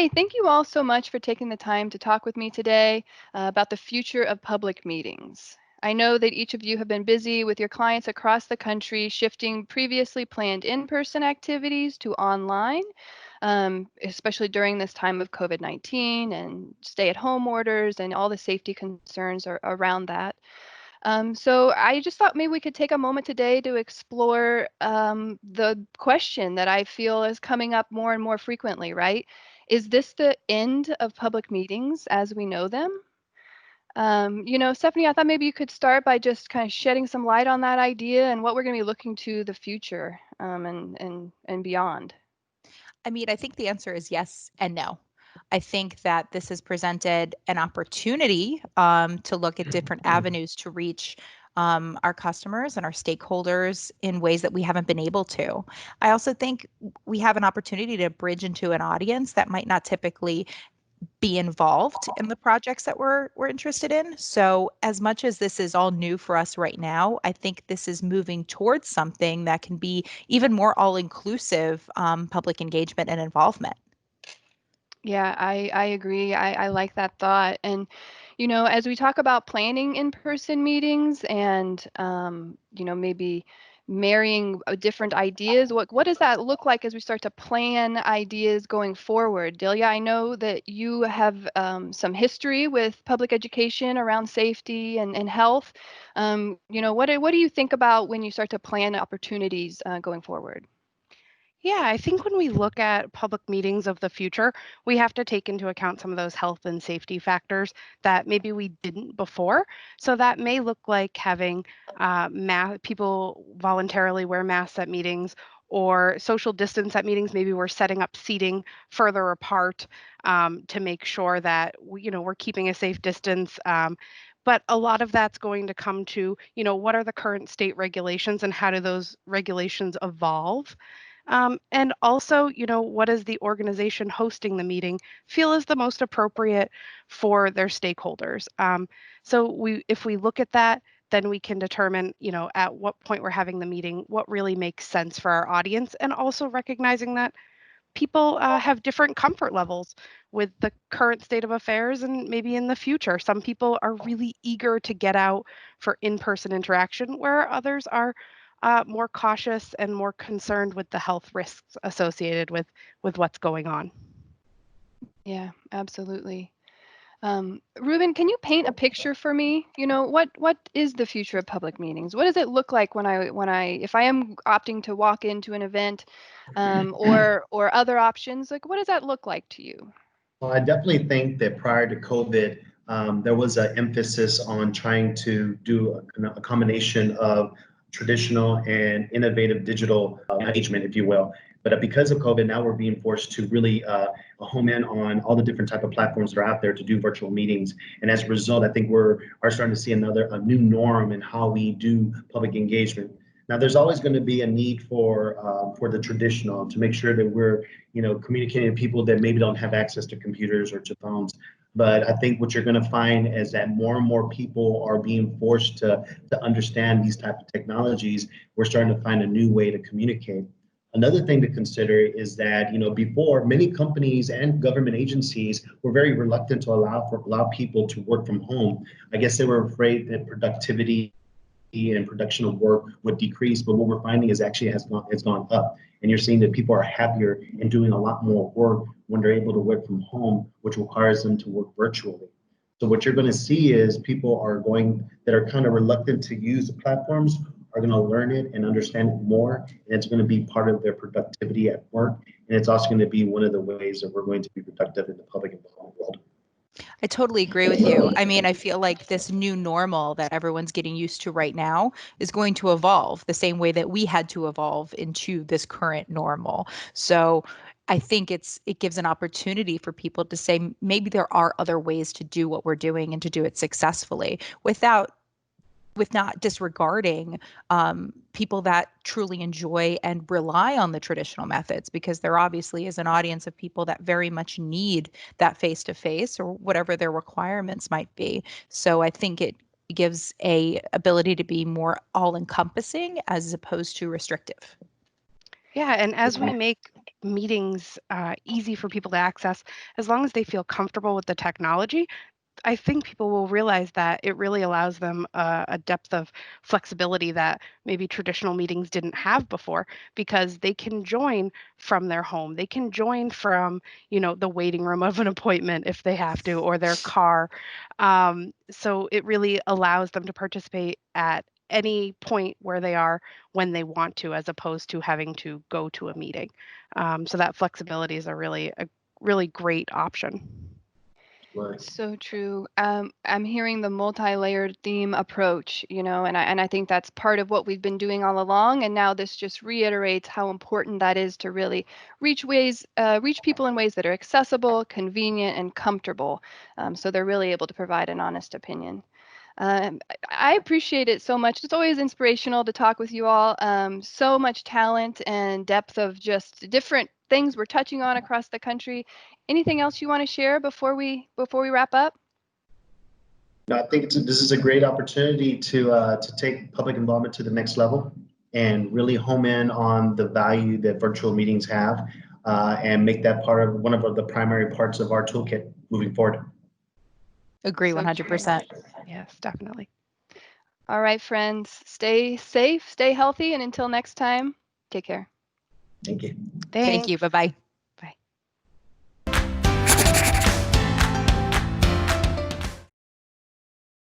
Hey, thank you all so much for taking the time to talk with me today about the future of public meetings. I know that each of you have been busy with your clients across the country, shifting previously planned in-person activities to online, especially during this time of COVID-19 and stay-at-home orders and all the safety concerns around that. So I just thought maybe we could take a moment today to explore the question that I feel is coming up more and more frequently, right? Is this the end of public meetings as we know them? Stephanie, I thought maybe you could start by just kind of shedding some light on that idea and what we're going to be looking to the future and beyond. I mean, I think the answer is yes and no. I think that this has presented an opportunity to look at different avenues to reach our customers and our stakeholders in ways that we haven't been able to. I also think we have an opportunity to bridge into an audience that might not typically be involved in the projects that we're interested in. So as much as this is all new for us right now, I think this is moving towards something that can be even more all-inclusive public engagement and involvement. Yeah, I agree. I like that thought. And, as we talk about planning in-person meetings and, maybe marrying different ideas, what does that look like as we start to plan ideas going forward? Delia, I know that you have some history with public education around safety and health. What do you think about when you start to plan opportunities going forward? Yeah, I think when we look at public meetings of the future, we have to take into account some of those health and safety factors that maybe we didn't before. So that may look like having people voluntarily wear masks at meetings or social distance at meetings. Maybe we're setting up seating further apart to make sure that we're keeping a safe distance. But a lot of that's going to come to, what are the current state regulations and how do those regulations evolve? And also, what does the organization hosting the meeting feel is the most appropriate for their stakeholders? If we look at that, then we can determine, at what point we're having the meeting, what really makes sense for our audience, and also recognizing that people have different comfort levels with the current state of affairs and maybe in the future. Some people are really eager to get out for in-person interaction, where others are more cautious and more concerned with the health risks associated with what's going on. Yeah, absolutely. Ruben, can you paint a picture for me? What is the future of public meetings? What does it look like if I am opting to walk into an event, or other options? Like, what does that look like to you? Well, I definitely think that prior to COVID, there was an emphasis on trying to do a combination of traditional and innovative digital engagement, if you will. But because of COVID, now we're being forced to really home in on all the different type of platforms that are out there to do virtual meetings. And as a result, I think we're starting to see a new norm in how we do public engagement. Now, there's always going to be a need for the traditional to make sure that we're communicating to people that maybe don't have access to computers or to phones. But I think what you're going to find is that more and more people are being forced to understand these type of technologies. We're starting to find a new way to communicate. Another thing to consider is that before, many companies and government agencies were very reluctant to allow people to work from home. I guess they were afraid that productivity and production of work would decrease, but what we're finding is actually has gone up. And you're seeing that people are happier and doing a lot more work when they're able to work from home, which requires them to work virtually. So what you're going to see is people that are kind of reluctant to use the platforms are going to learn it and understand it more, and it's going to be part of their productivity at work. And it's also going to be one of the ways that we're going to be productive in the public involvement world. I totally agree with you. I mean, I feel like this new normal that everyone's getting used to right now is going to evolve the same way that we had to evolve into this current normal. So I think it gives an opportunity for people to say maybe there are other ways to do what we're doing and to do it successfully with not disregarding people that truly enjoy and rely on the traditional methods, because there obviously is an audience of people that very much need that face to face or whatever their requirements might be. So I think it gives a ability to be more all encompassing as opposed to restrictive. Yeah, and as we make meetings easy for people to access, as long as they feel comfortable with the technology, I think people will realize that it really allows them a depth of flexibility that maybe traditional meetings didn't have before, because they can join from their home. They can join from, the waiting room of an appointment if they have to, or their car. So it really allows them to participate at any point where they are when they want to, as opposed to having to go to a meeting. So that flexibility is a really great option. Right. So true. I'm hearing the multi-layered theme approach, and I think that's part of what we've been doing all along. And now this just reiterates how important that is to really reach people in ways that are accessible, convenient, and comfortable. So they're really able to provide an honest opinion. I appreciate it so much. It's always inspirational to talk with you all. So much talent and depth of just different things we're touching on across the country. Anything else you want to share before we wrap up? No, I think this is a great opportunity to take public involvement to the next level and really home in on the value that virtual meetings have, and make that one of the primary parts of our toolkit moving forward. Agree So true. 100%. Yes, definitely. All right, friends, stay safe, stay healthy, and until next time, take care. Thank you. Thank you. Thanks. Bye-bye.